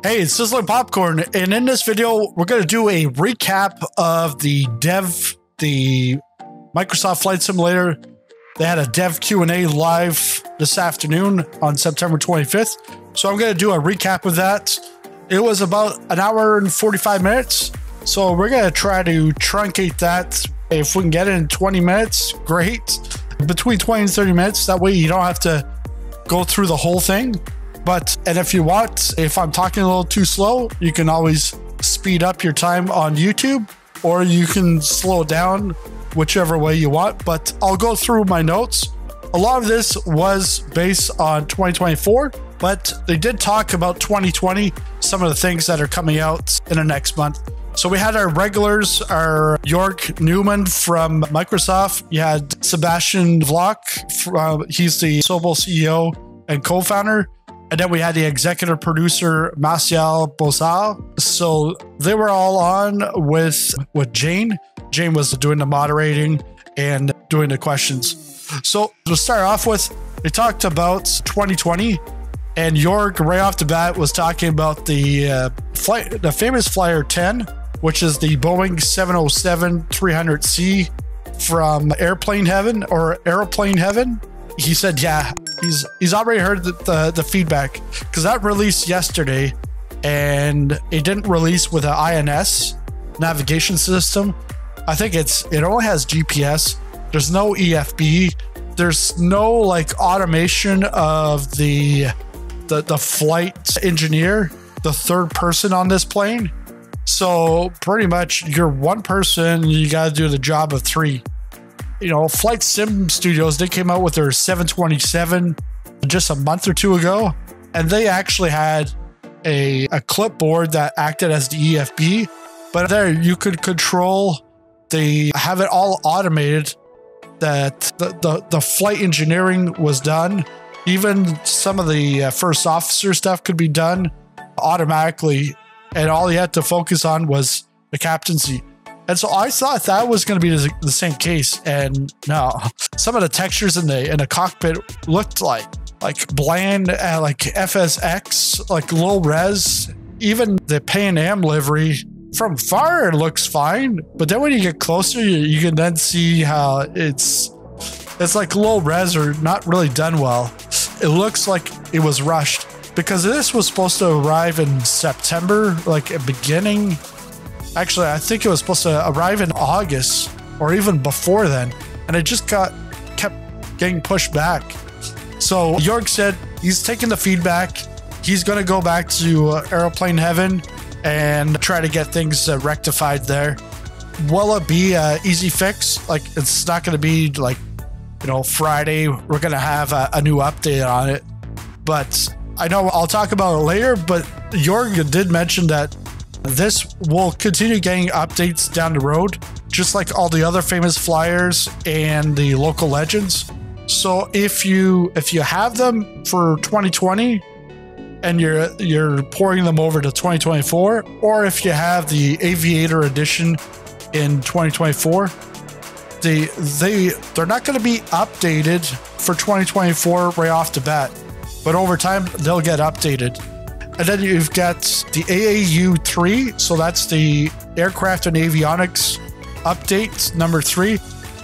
Hey, it's Sizzling Popcorn, and in this video, we're going to do a recap of the Microsoft Flight Simulator. They had a dev Q&A live this afternoon on September 25th, so I'm going to do a recap of that. It was about an hour and 45 minutes, so we're going to try to truncate that. If we can get it in 20 minutes, great. Between 20 and 30 minutes, that way you don't have to go through the whole thing. And if you want, if I'm talking a little too slow, you can always speed up your time on YouTube, or you can slow down, whichever way you want. But I'll go through my notes. A lot of this was based on 2024, but they did talk about 2020, some of the things that are coming out in the next month. So we had our regulars, our Jörg Newman from Microsoft. You had Sebastian Vlock, he's the Sobel CEO and co-founder. And then we had the executive producer, Martial Bozal. So they were all on with Jane. Jane was doing the moderating and doing the questions. So to start off with, they talked about 2020. And Jörg, right off the bat, was talking about the famous Flyer 10, which is the Boeing 707-300C from Airplane Heaven or Aeroplane Heaven. He said, yeah, he's already heard the feedback, because that released yesterday and it didn't release with an INS navigation system. I think it only has GPS. There's no EFB. There's no like automation of the flight engineer, the third person on this plane. So pretty much you're one person, you got to do the job of three. You know, Flight Sim Studios, they came out with their 727 just a month or two ago, and they actually had a clipboard that acted as the EFB, but there you could control have it all automated, that the flight engineering was done. Even some of the first officer stuff could be done automatically, and all you had to focus on was the captaincy. And so I thought that was going to be the same case, and no, some of the textures in the cockpit looked like bland, like FSX, like low res. Even the Pan Am livery from far, it looks fine, but then when you get closer, you can then see how it's like low res or not really done well. It looks like it was rushed, because this was supposed to arrive in September, like a beginning. Actually, I think it was supposed to arrive in August or even before then, and it just kept getting pushed back. So Jörg said he's taking the feedback. He's going to go back to Aeroplane Heaven and try to get things rectified there. Will it be an easy fix? Like, it's not going to be like, you know, Friday, we're going to have a new update on it. But I know I'll talk about it later, but Jörg did mention that this will continue getting updates down the road, just like all the other famous flyers and the local legends. So if you have them for 2020 and you're pouring them over to 2024, or if you have the Aviator edition in 2024, they're not going to be updated for 2024 right off the bat, but over time they'll get updated. And then you've got the AAU3, so that's the Aircraft and Avionics update number 3.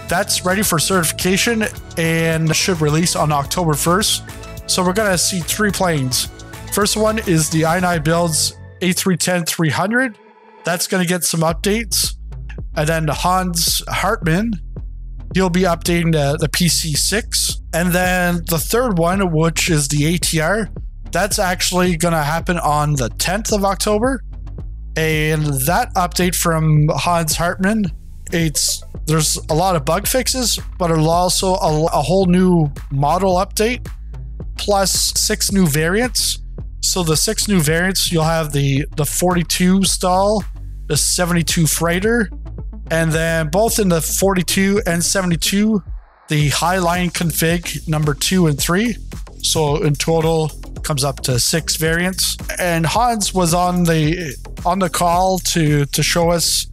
That's ready for certification and should release on October 1st. So we're going to see 3 planes. First one is the I9 Build's A310-300. That's going to get some updates. And then Hans Hartmann, he'll be updating the PC-6. And then the third one, which is the ATR, that's actually going to happen on the 10th of October. And that update from Hans Hartmann, there's a lot of bug fixes, but there's also a whole new model update, plus 6 new variants. So the 6 new variants, you'll have the 42 stall, the 72 freighter, and then both in the 42 and 72, the Highline config number 2 and 3. So in total, comes up to 6 variants. And Hans was on the call to show us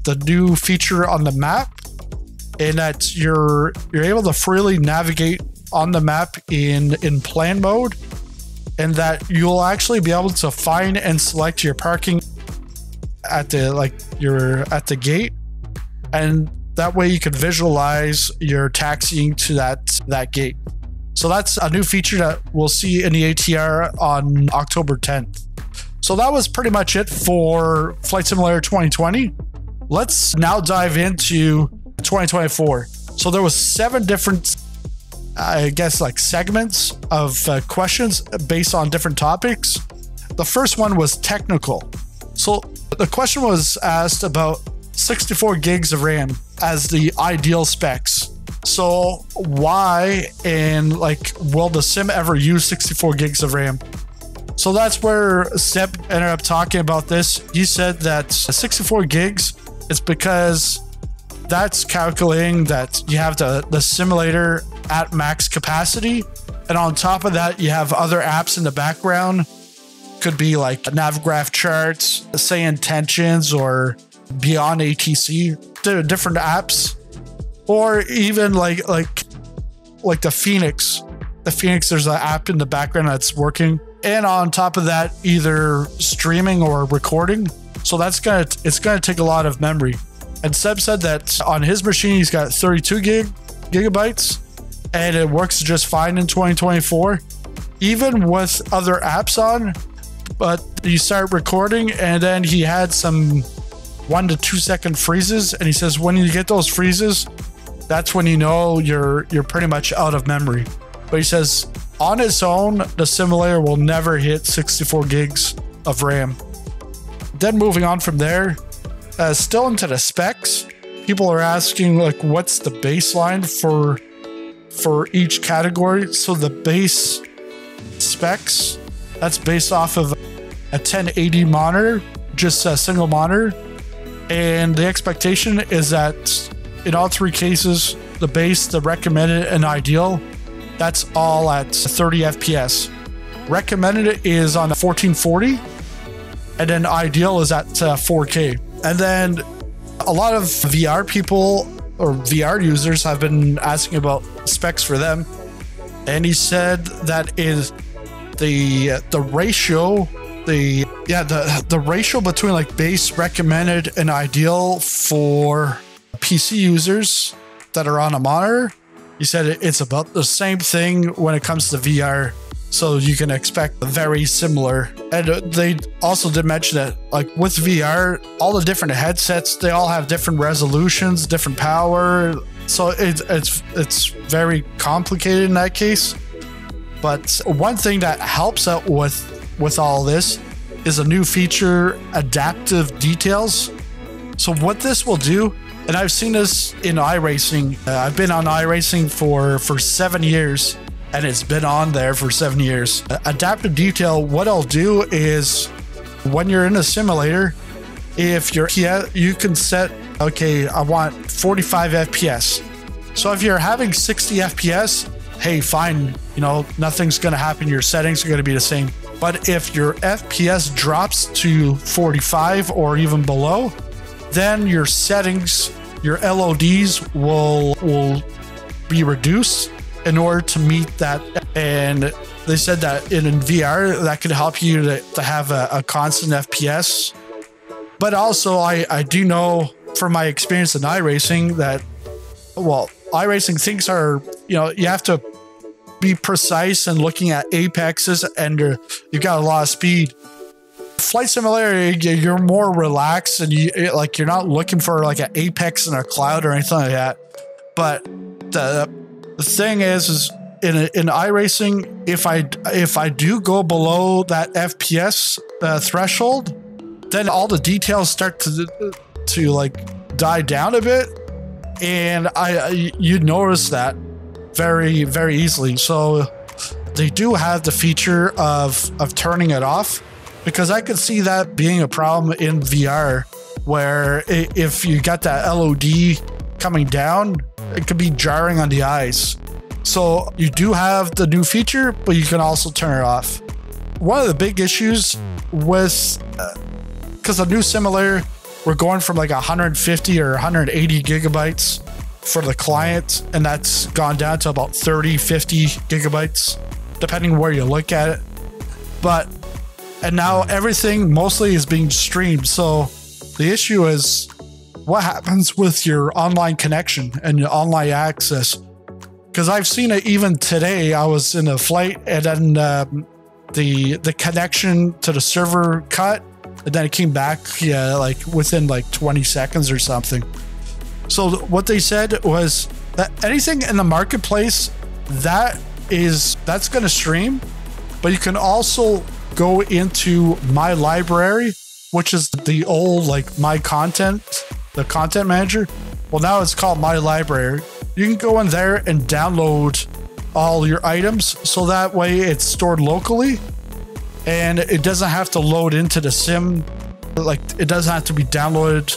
the new feature on the map, in that you're able to freely navigate on the map in plan mode, and that you'll actually be able to find and select your parking at the gate, and that way you can visualize your taxiing to that gate. So that's a new feature that we'll see in the ATR on October 10th. So that was pretty much it for Flight Simulator 2020. Let's now dive into 2024. So there was 7 different, I guess, like segments of questions based on different topics. The first one was technical. So the question was asked about 64 gigs of RAM as the ideal specs. So why, and like, will the sim ever use 64 gigs of RAM? So that's where Seb ended up talking about this. He said that 64 gigs is because that's calculating that you have the simulator at max capacity. And on top of that, you have other apps in the background. Could be like Navgraph charts, say intentions, or Beyond ATC, different apps. Or even like the Phoenix. The Phoenix, there's an app in the background that's working. And on top of that, either streaming or recording. So it's gonna take a lot of memory. And Seb said that on his machine, he's got 32 gigabytes, and it works just fine in 2024, even with other apps on. But you start recording, and then he had some 1 to 2 second freezes, and he says when you get those freezes, that's when you know you're pretty much out of memory. But he says on its own, the simulator will never hit 64 gigs of RAM. Then moving on from there, still into the specs, people are asking like, what's the baseline for each category? So the base specs, that's based off of a 1080 monitor, just a single monitor. And the expectation is that in all 3 cases, the base, the recommended, and ideal, that's all at 30 FPS. Recommended is on 1440, and then ideal is at 4K. And then a lot of VR people or VR users have been asking about specs for them. And he said that is the ratio, the ratio between like base, recommended, and ideal for PC users that are on a monitor. He said it's about the same thing when it comes to VR. So you can expect very similar. And they also did mention that like with VR, all the different headsets, they all have different resolutions, different power. So it's very complicated in that case. But one thing that helps out with all this is a new feature, adaptive details. So what this will do, and I've seen this in iRacing. I've been on iRacing for 7 years, and it's been on there for 7 years. Adaptive detail, what I'll do is when you're in a simulator, if you can set, okay, I want 45 FPS. So if you're having 60 FPS, hey, fine, you know, nothing's going to happen. Your settings are going to be the same. But if your FPS drops to 45 or even below, then your settings, your LODs will be reduced in order to meet that. And they said that in VR, that could help you to have a constant FPS. But also, I do know from my experience in iRacing that, well, iRacing things are, you know, you have to be precise and looking at apexes, and you've got a lot of speed. Flight Simulator, you're more relaxed, and you're not looking for like an apex in a cloud or anything like that. But the thing is in iRacing, if I do go below that FPS threshold, then all the details start to like die down a bit, and you notice that very, very easily. So they do have the feature of turning it off, because I could see that being a problem in VR, where if you got that LOD coming down, it could be jarring on the eyes. So you do have the new feature, but you can also turn it off. One of the big issues with, because the new simulator, we're going from like 150 or 180 gigabytes for the client, and that's gone down to about 30, 50 gigabytes, depending where you look at it. But, and now everything mostly is being streamed. So the issue is what happens with your online connection and your online access. Because I've seen it even today. I was in a flight and then the connection to the server cut, and then it came back, yeah, like within like 20 seconds or something. So what they said was that anything in the marketplace that's going to stream, but you can also go into my library, which is the old like my content, the content manager. Well, now it's called my library. You can go in there and download all your items, so that way it's stored locally and it doesn't have to load into the sim. Like it doesn't have to be downloaded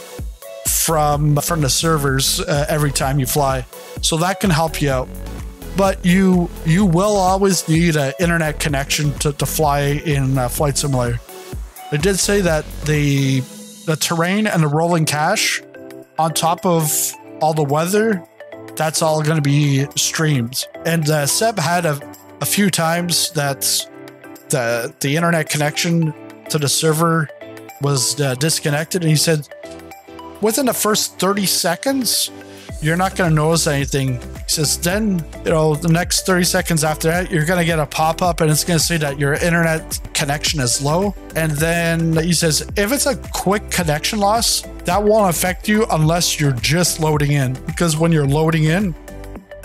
from the servers every time you fly. So that can help you out. But you will always need an internet connection to fly in Flight Simulator. They did say that the terrain and the rolling cache on top of all the weather, that's all going to be streamed. And Seb had a few times that the internet connection to the server was disconnected, and he said within the first 30 seconds you're not going to notice anything. He says then, the next 30 seconds after that, you're going to get a pop-up and it's going to say that your internet connection is low. And then he says if it's a quick connection loss, that won't affect you unless you're just loading in, because when you're loading in,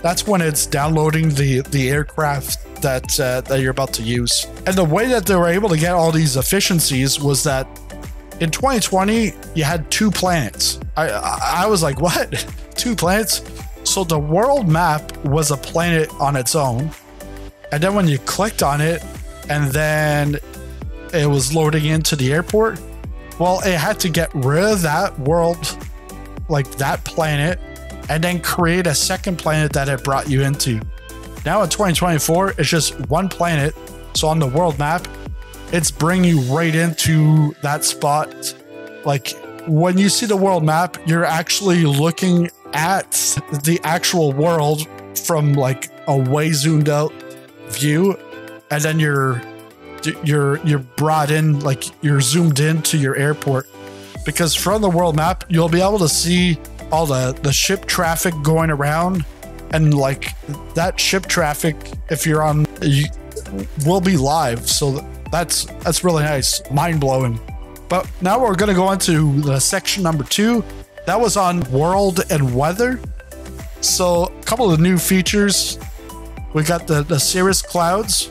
that's when it's downloading the aircraft that you're about to use. And the way that they were able to get all these efficiencies was that in 2020 you had 2 planets. I was like, what? 2 planets? So the world map was a planet on its own, and then when you clicked on it and then it was loading into the airport, well, it had to get rid of that world, like that planet, and then create a second planet that it brought you into. Now in 2024, it's just 1 planet. So on the world map, it's bringing you right into that spot. Like when you see the world map, you're actually looking at the actual world from like a way zoomed out view, and then you're brought in, like you're zoomed into your airport, because from the world map you'll be able to see all the ship traffic going around, and like that ship traffic, if you're on, will be live. So that's really nice, mind-blowing. But now we're going to go into the section number 2. That was on world and weather. So a couple of new features. We got the cirrus clouds,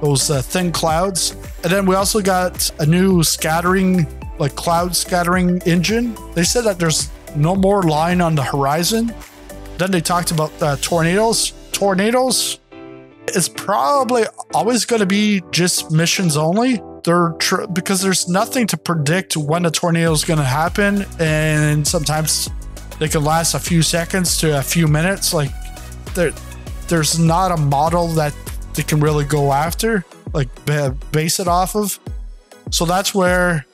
those thin clouds. And then we also got a new scattering, like cloud scattering engine. They said that there's no more line on the horizon. Then they talked about tornadoes. Tornadoes is probably always going to be just missions only. Because there's nothing to predict when a tornado is going to happen, and sometimes they can last a few seconds to a few minutes. Like there's not a model that they can really go after, like base it off of. So that's where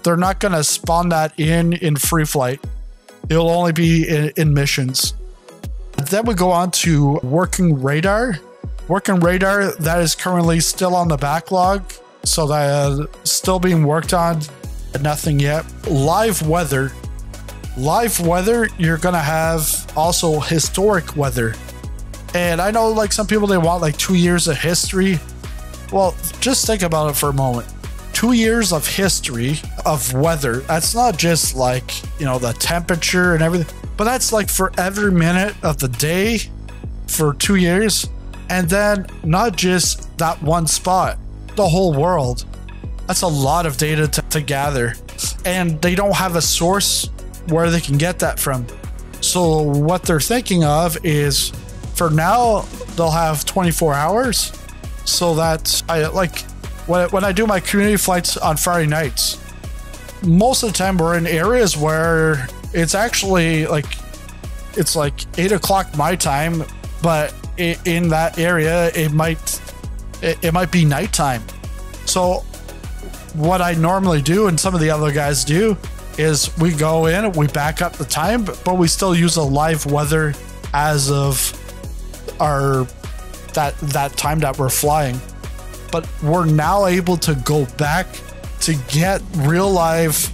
they're not going to spawn that in free flight. It'll only be in missions. Then we go on to working radar. Working radar, that is currently still on the backlog. So that still being worked on, nothing yet. Live weather. Live weather, you're going to have also historic weather. And I know like some people, they want like 2 years of history. Well, just think about it for a moment. 2 years of history of weather. That's not just like, the temperature and everything, but that's like for every minute of the day for 2 years. And then not just that one spot, the whole world. That's a lot of data to gather, and they don't have a source where they can get that from. So what they're thinking of is, for now, they'll have 24 hours, so that I like when I do my community flights on Friday nights, most of the time we're in areas where it's actually like it's like 8 o'clock my time, but in that area it might be nighttime. So what I normally do, and some of the other guys do, is we go in, we back up the time, but we still use a live weather as of that time that we're flying. but we're now able to go back to get real live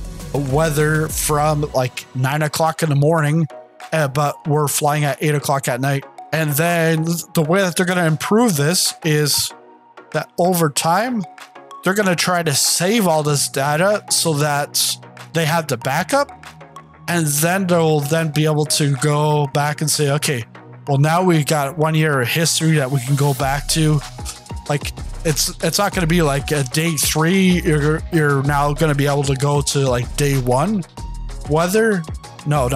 weather from like 9 o'clock in the morning, but we're flying at 8 o'clock at night. And then the way that they're going to improve this is that over time, they're going to try to save all this data so that they have the backup. And then they'll then be able to go back and say, okay, well, now we got 1 year of history that we can go back to. Like, it's not going to be like a day 3. You're now going to be able to go to like day 1 weather. No,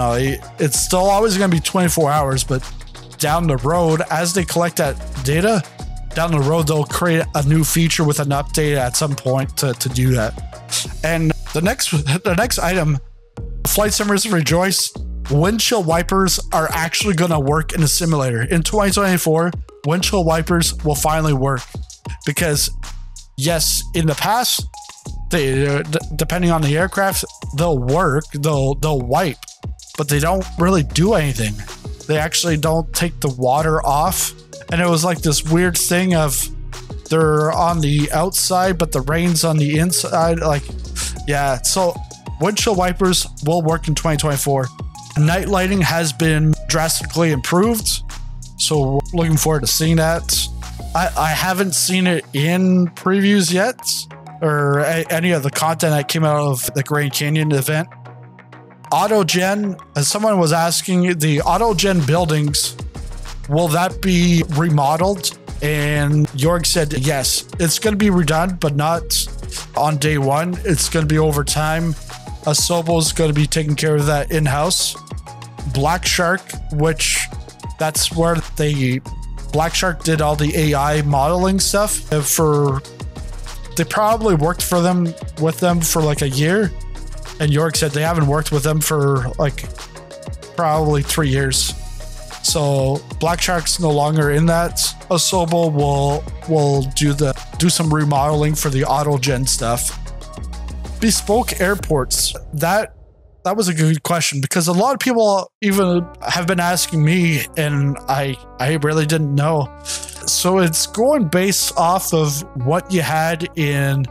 it's still always going to be 24 hours, but down the road, as they collect that data, down the road, they'll create a new feature with an update at some point to do that. And the next item, flight simulators rejoice, windshield wipers are actually going to work in the simulator. In 2024, windshield wipers will finally work. Because yes, in the past, they depending on the aircraft, they'll work, they'll wipe, but they don't really do anything. They actually don't take the water off. And it was like this weird thing of they're on the outside, but the rain's on the inside. Like, yeah. So windshield wipers will work in 2024. Night lighting has been drastically improved. So looking forward to seeing that. I haven't seen it in previews yet, or any of the content that came out of the Grand Canyon event. Autogen, as someone was asking, the Autogen buildings, will that be remodeled? And Jorg said, yes, it's going to be redone, but not on day 1. It's going to be over time. Asobo's going to be taking care of that in-house. Black Shark, which that's where Black Shark did all the AI modeling stuff. They probably worked with them for like a year. And Jorg said they haven't worked with them for like probably 3 years. So Black Shark's no longer in that. Asobo will do some remodeling for the Autogen stuff. Bespoke airports. That was a good question, because a lot of people even have been asking me, and I really didn't know. So it's going based off of what you had in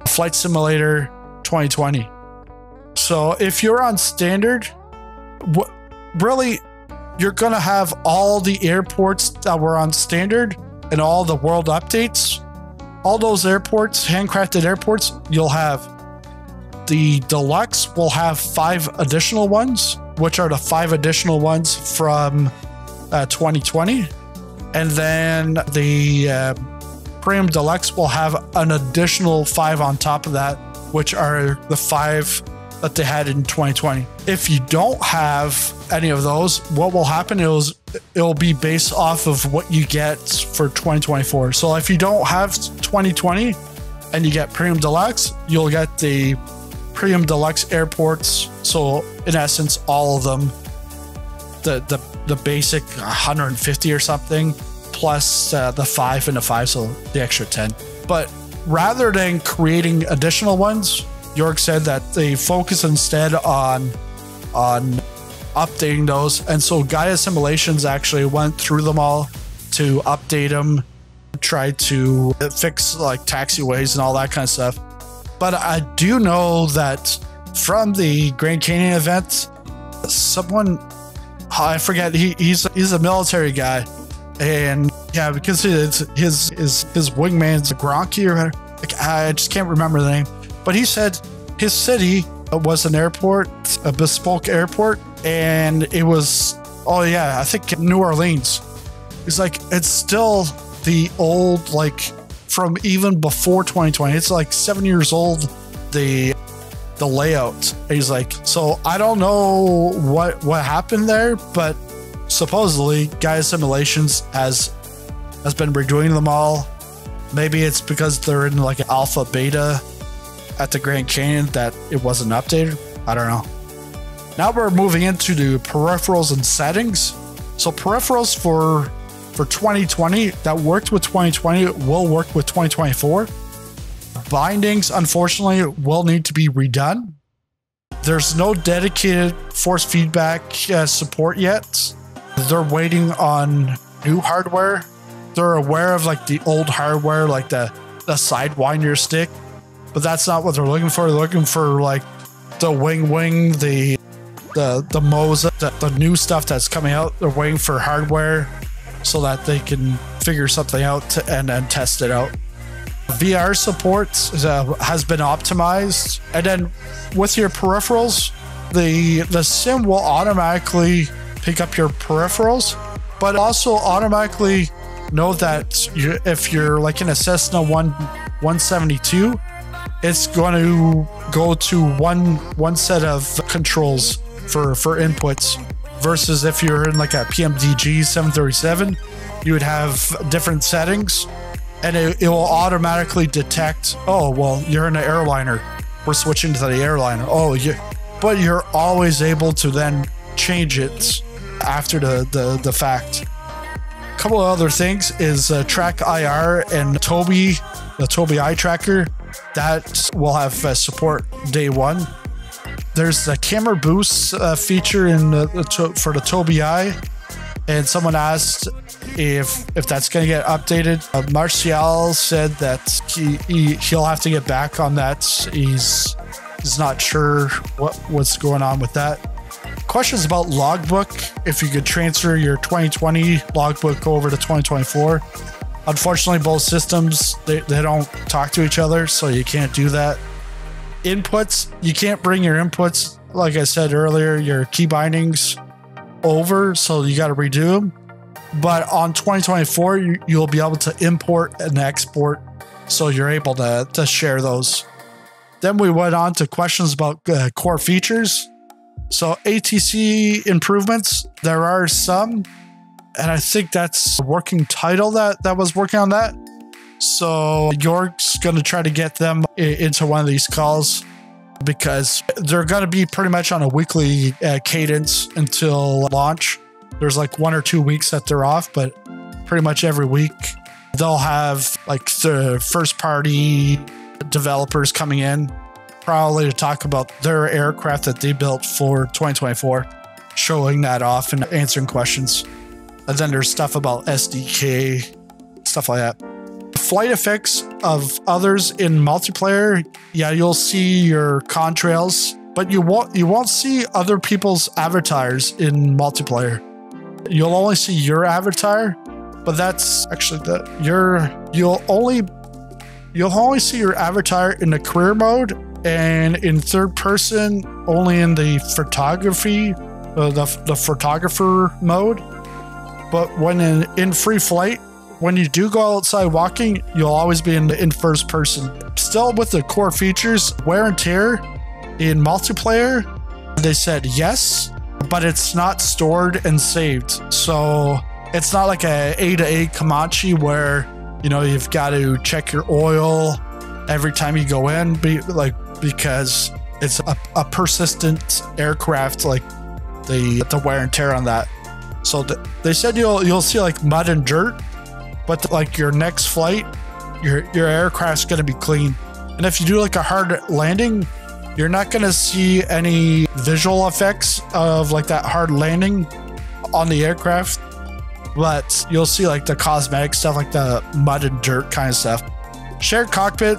Flight Simulator 2020. So if you're on standard, really, you're going to have all the airports that were on standard and all the world updates. All those airports, handcrafted airports, you'll have. The Deluxe will have 5 additional ones, which are the 5 additional ones from 2020. And then the Premium Deluxe will have an additional 5 on top of that, which are the 5 that they had in 2020. If you don't have any of those, what will happen is it'll be based off of what you get for 2024. So if you don't have 2020 and you get Premium Deluxe, you'll get the Premium Deluxe airports. So in essence, all of them, the basic 150 or something, plus the 5 and the 5, so the extra 10. But rather than creating additional ones, Jorg said that they focus instead on updating those. And so Gaia Simulations actually went through them all to update them, tried to fix like taxiways and all that kind of stuff. But I do know that from the Grand Canyon event, someone, I forget, he's a military guy, and yeah, because his wingman's a Gronky, or I just can't remember the name. But he said his city was an airport, a bespoke airport, and it was, oh yeah, I think New Orleans. He's like, it's still the old, like, from even before 2020. It's like 7 years old, the layout. And he's like, so I don't know what happened there, but supposedly Gaia Simulations has been redoing them all. Maybe it's because they're in like alpha beta at the Grand Canyon that it wasn't updated. I don't know. Now we're moving into the peripherals and settings. So peripherals for 2020 that worked with 2020 will work with 2024. Bindings, unfortunately, will need to be redone. There's no dedicated force feedback support yet. They're waiting on new hardware. They're aware of like the old hardware, like the a sidewinder stick, but that's not what they're looking for. They're looking for like the wing, the Moza, the new stuff that's coming out. They're waiting for hardware so that they can figure something out and then test it out. VR support has been optimized, and then with your peripherals, the sim will automatically pick up your peripherals, but also automatically know that if you're like in a Cessna 172, it's going to go to one set of controls for inputs, versus if you're in like a PMDG 737, you would have different settings, and it will automatically detect, oh, well, you're in an airliner, we're switching to the airliner. Oh, but you're always able to then change it after the fact. A couple of other things is Track IR and Toby, the Toby eye tracker, that will have support day one. There's the camera boost feature for the Toby eye, and someone asked if that's going to get updated. Martial said that he'll have to get back on that. He's not sure what's going on with that. Questions about logbook, if you could transfer your 2020 logbook over to 2024. Unfortunately, both systems, they don't talk to each other, so you can't do that. Inputs, you can't bring your inputs, like I said earlier, your key bindings over, so you got to redo them. But on 2024, you'll be able to import and export, so you're able to share those. Then we went on to questions about core features. So ATC improvements, there are some, and I think that's a working title that was working on that. So York's going to try to get them into one of these calls, because they're going to be pretty much on a weekly cadence until launch. There's like 1 or 2 weeks that they're off, but pretty much every week they'll have like the first party developers coming in, probably to talk about their aircraft that they built for 2024, showing that off and answering questions. And then there's stuff about SDK, stuff like that. Flight effects of others in multiplayer, yeah, you'll see your contrails, but you won't see other people's avatars in multiplayer. You'll only see your avatar, but that's actually you'll only see your avatar in the career mode, and in third person only in the photography, the photographer mode. But when in free flight, when you do go outside walking, you'll always be in first person. Still with the core features, wear and tear in multiplayer, they said yes, but it's not stored and saved. So it's not like a to A Comanche where, you know, you've got to check your oil every time you go in, because it's a persistent aircraft, like the wear and tear on that. So they said you'll see like mud and dirt, but like your next flight, your aircraft's going to be clean. And if you do like a hard landing, you're not going to see any visual effects of like that hard landing on the aircraft, but you'll see like the cosmetic stuff, like the mud and dirt kind of stuff. Shared cockpit,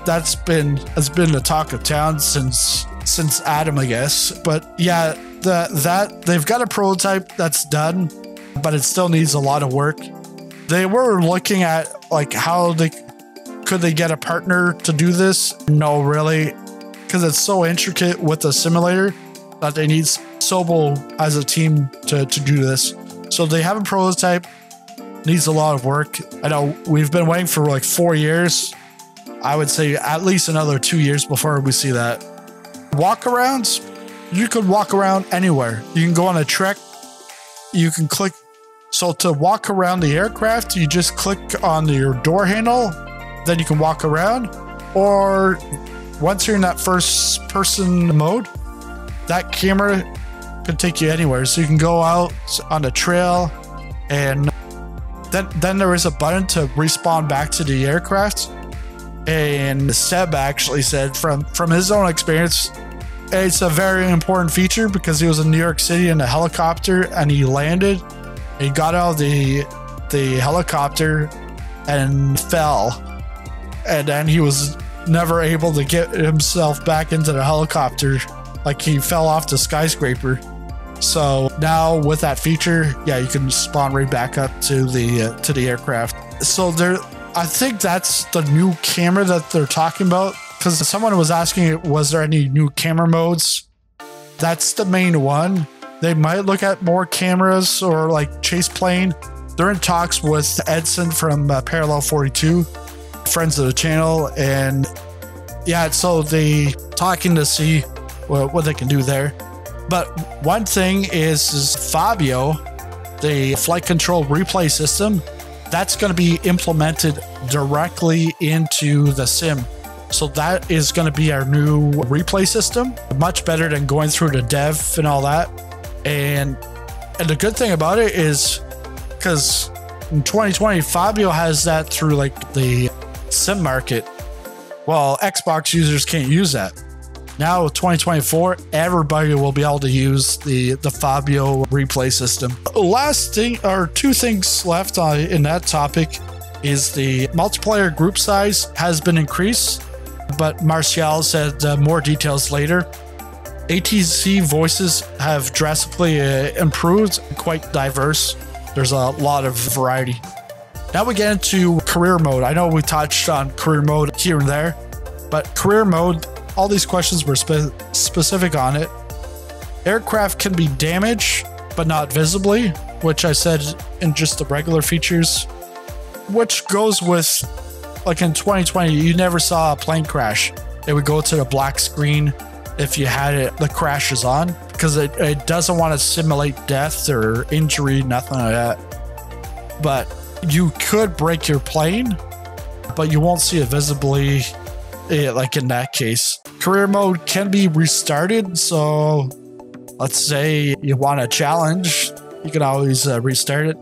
has been the talk of town since Adam, I guess. But yeah, that they've got a prototype that's done, but it still needs a lot of work. They were looking at like how could they get a partner to do this? No, really, because it's so intricate with the simulator that they need Sobo as a team to do this. So they have a prototype, needs a lot of work. I know we've been waiting for like 4 years. I would say at least another 2 years before we see that. Walkarounds, you could walk around anywhere. You can go on a trek, you can click. So to walk around the aircraft, you just click on your door handle, then you can walk around. Or once you're in that first person mode, that camera can take you anywhere. So you can go out on the trail, and then there is a button to respawn back to the aircraft. And Seb actually said from his own experience, it's a very important feature, because he was in New York City in a helicopter and he landed. He got out of the helicopter and fell. and then he was never able to get himself back into the helicopter. Like he fell off the skyscraper. So now with that feature, yeah, you can spawn right back up to the aircraft. So I think that's the new camera that they're talking about, because someone was asking, was there any new camera modes? That's the main one. They might look at more cameras or like chase plane. They're in talks with Edson from Parallel 42, friends of the channel, and yeah, so they talking to see what they can do there. But one thing is Fabio, the flight control replay system, that's going to be implemented directly into the sim. So that is going to be our new replay system, much better than going through the dev and all that. And the good thing about it is, because in 2020, Fabio has that through like the sim market. Well, Xbox users can't use that. Now with 2024, everybody will be able to use the Fabio replay system. Last thing, or two things left in that topic, is the multiplayer group size has been increased, but Martial said more details later. ATC voices have drastically improved, quite diverse. There's a lot of variety. Now we get into career mode. I know we touched on career mode here and there, but career mode, all these questions were specific on it. Aircraft can be damaged, but not visibly, which I said in just the regular features, which goes with, like in 2020, you never saw a plane crash. It would go to the black screen if you had the crashes on, because it doesn't want to simulate death or injury, nothing like that. But you could break your plane, but you won't see it visibly, like in that case. Career mode can be restarted, so let's say you want a challenge, you can always restart it.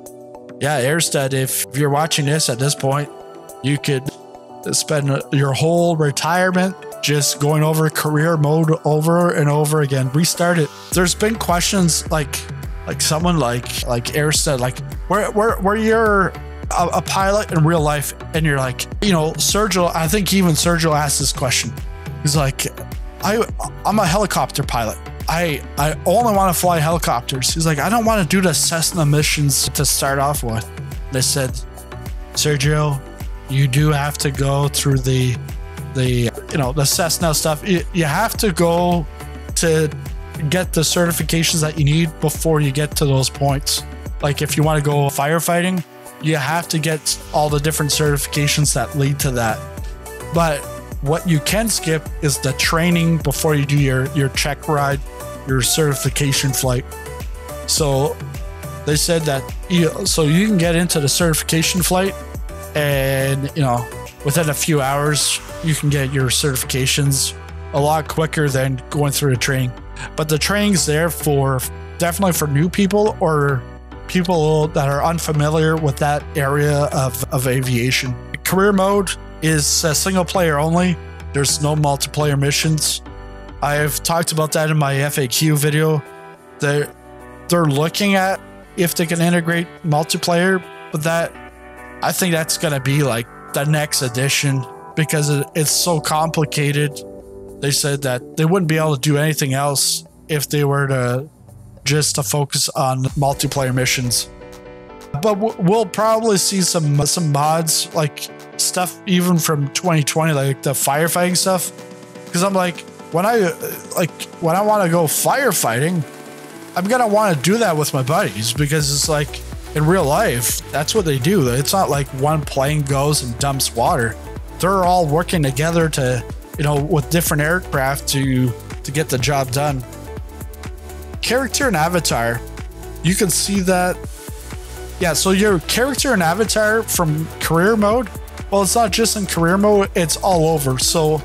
Yeah, Airstead, if you're watching this at this point, you could spend your whole retirement just going over career mode over and over again. Restart it. There's been questions like someone like Airstead, like where you're a pilot in real life, and you're like, you know, Sergio, I think even Sergio asked this question. He's like, I'm a helicopter pilot. I only want to fly helicopters. He's like, I don't want to do the Cessna missions to start off with. They said, Sergio, you do have to go through the Cessna stuff. You have to go to get the certifications that you need before you get to those points. Like if you want to go firefighting, you have to get all the different certifications that lead to that. But what you can skip is the training before you do your check ride, your certification flight. So they said that you can get into the certification flight, and within a few hours you can get your certifications a lot quicker than going through the training. But the training's there definitely for new people or people that are unfamiliar with that area of aviation. Career mode is single player only. There's no multiplayer missions. I've talked about that in my FAQ video. They're looking at if they can integrate multiplayer, but I think that's going to be like the next edition, because it's so complicated. They said that they wouldn't be able to do anything else if they were to focus on multiplayer missions. But we'll probably see some mods, like stuff even from 2020, like the firefighting stuff. Because I'm like, when I want to go firefighting, I'm gonna want to do that with my buddies, because it's like in real life, that's what they do. It's not like one plane goes and dumps water. They're all working together to, with different aircraft to get the job done. Character and avatar, you can see that. Yeah, so your character and avatar from career mode, well, it's not just in career mode, it's all over. So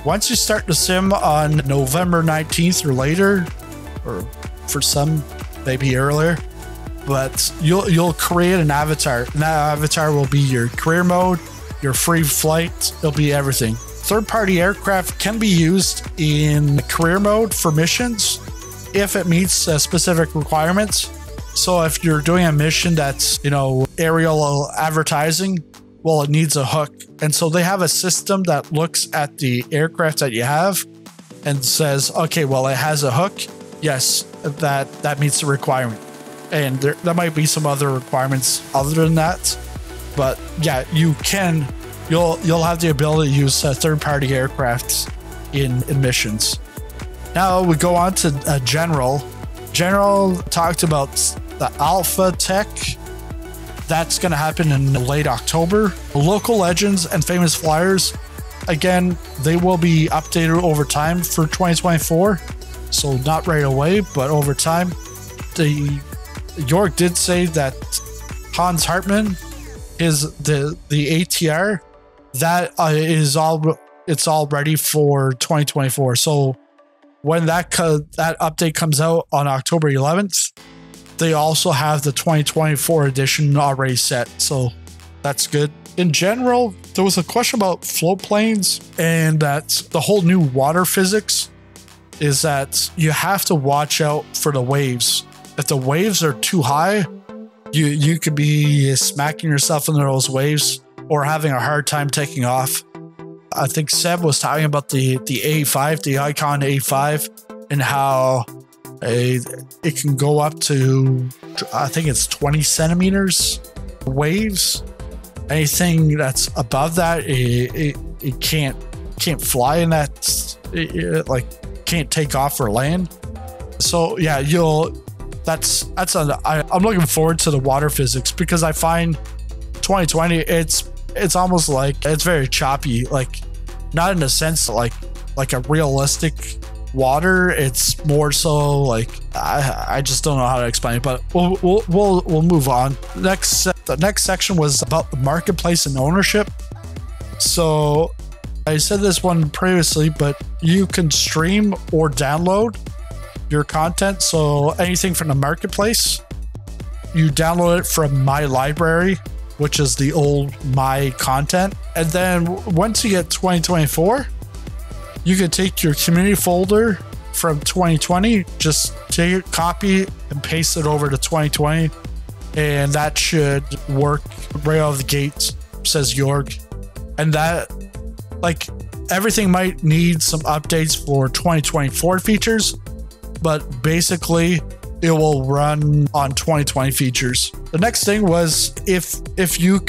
once you start the sim on November 19th or later, or for some maybe earlier, but you'll create an avatar, and that avatar will be your career mode, your free flight, it'll be everything. Third-party aircraft can be used in career mode for missions if it meets specific requirements. So if you're doing a mission that's, aerial advertising, well, it needs a hook. And so they have a system that looks at the aircraft that you have and says, okay, well, it has a hook. Yes, that meets the requirement. And there might be some other requirements other than that. But yeah, you'll have the ability to use third-party aircrafts in missions. Now we go on to General. General talked about the Alpha Tech. That's going to happen in late October. Local legends and famous flyers, again, they will be updated over time for 2024. So not right away, but over time. York did say that Hans Hartmann is the ATR that it's all ready for 2024. So when that update comes out on October 11th, they also have the 2024 edition already set. So that's good. In general, there was a question about float planes, and that the whole new water physics is that you have to watch out for the waves. If the waves are too high, you could be smacking yourself into those waves or having a hard time taking off. I think Seb was talking about the A5, the Icon A5, and how it can go up to, I think it's 20 centimeters waves. Anything that's above that, it can't fly in that, like can't take off or land. So yeah, I'm looking forward to the water physics, because I find 2020 it's almost like it's very choppy, like not in a sense like a realistic water. It's more so like I just don't know how to explain it, but we'll move on. The next section was about the marketplace and ownership. So I said this one previously, but you can stream or download your content. So anything from the marketplace, you download it from My Library, which is the old My Content. And then once you get 2024, you can take your community folder from 2020, just take it, copy and paste it over to 2020. And that should work right out of the gate, says Jorg. And that, like, everything might need some updates for 2024 features, but basically it will run on 2020 features. The next thing was if you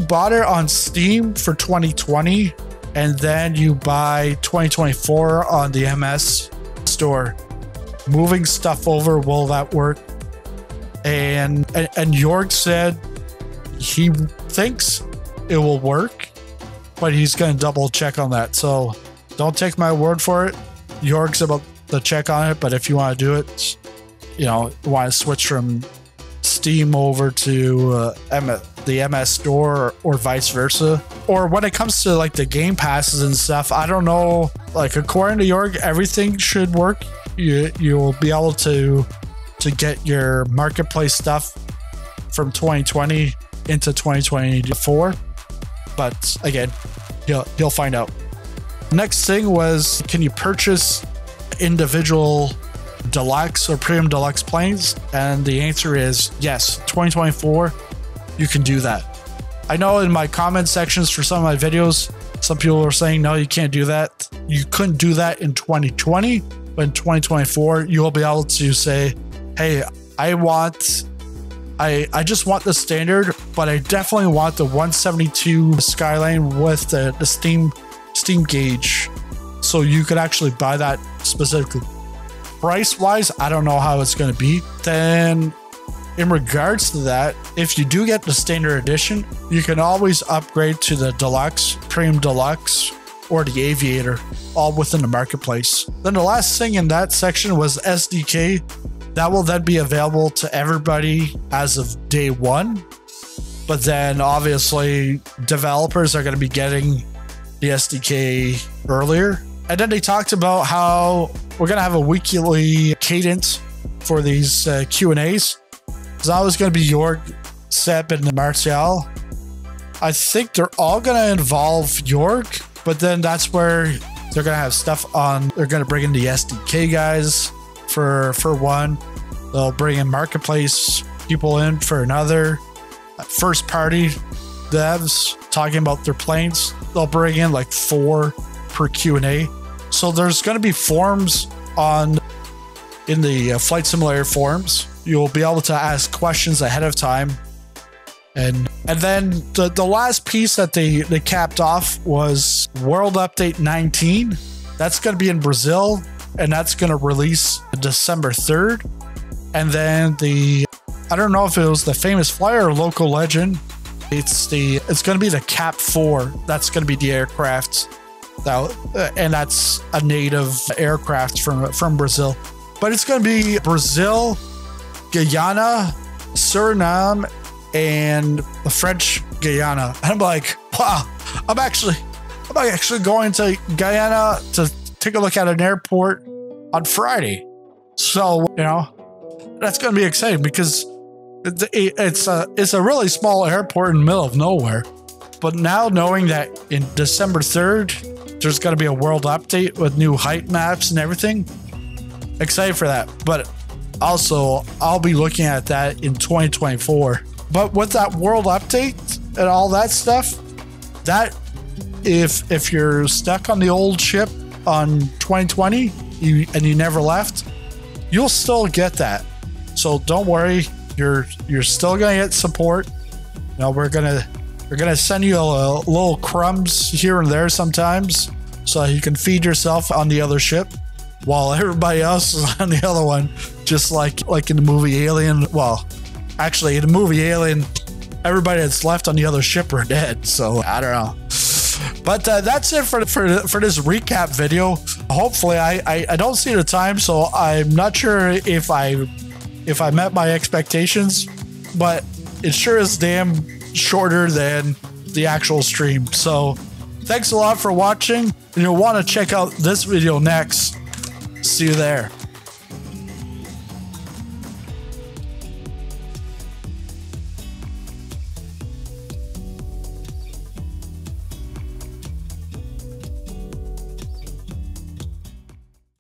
bought it on Steam for 2020 and then you buy 2024 on the MS store, moving stuff over, will that work? And Jorg said he thinks it will work, but he's going to double check on that. So don't take my word for it. Jorg's about to check on it, but if you want to do it, want to switch from Steam over to the MS store or vice versa. Or when it comes to like the game passes and stuff, I don't know, like according to Jorg, everything should work. You'll be able to get your marketplace stuff from 2020 into 2024. But again, you'll find out. Next thing was, can you purchase individual deluxe or premium deluxe planes? And the answer is yes. 2024, you can do that. I know in my comment sections for some of my videos, some people are saying, no, you can't do that. You couldn't do that in 2020, but in 2024, you'll be able to say, hey, I just want the standard, but I definitely want the 172 Skyline with the steam gauge. So you could actually buy that specifically. Price wise, I don't know how it's going to be. Then in regards to that, if you do get the standard edition, you can always upgrade to the deluxe, premium deluxe, or the aviator, all within the marketplace. Then the last thing in that section was SDK. That will then be available to everybody as of day one. But then obviously developers are going to be getting the SDK earlier. And then they talked about how we're going to have a weekly cadence for these Q&As. Because I was going to be Jorg, Seb, and Martial. I think they're all going to involve Jorg, but then that's where they're going to have stuff on. They're going to bring in the SDK guys for one. They'll bring in marketplace people in for another. First party, devs talking about their planes. They'll bring in like 4 per Q&A. So there's going to be forums in the Flight Simulator forums. You'll be able to ask questions ahead of time. And then the last piece that they capped off was World Update 19. That's going to be in Brazil, and that's going to release December 3rd. And then I don't know if it was the Famous Flyer or Local Legend. It's going to be the Cap 4. That's going to be the aircraft, and that's a native aircraft from Brazil. But it's going to be Brazil, Guyana, Suriname, and the French Guyana. And I'm like, wow, I'm actually going to Guyana to take a look at an airport on Friday. So, that's going to be exciting because it's a really small airport in the middle of nowhere. But now knowing that in December 3rd, there's going to be a world update with new height maps and everything, excited for that. But also, I'll be looking at that in 2024. But with that world update and all that stuff, that if you're stuck on the old ship on 2020 and you never left, you'll still get that. So don't worry, you're still gonna get support. We're gonna send you a little crumbs here and there sometimes, so you can feed yourself on the other ship while everybody else is on the other one, just like in the movie Alien. Well, actually, in the movie Alien, everybody that's left on the other ship are dead. So I don't know. But that's it for this recap video. Hopefully, I don't see the time, so I'm not sure if I met my expectations, but it sure is damn shorter than the actual stream. So thanks a lot for watching, and you'll want to check out this video next. See you there.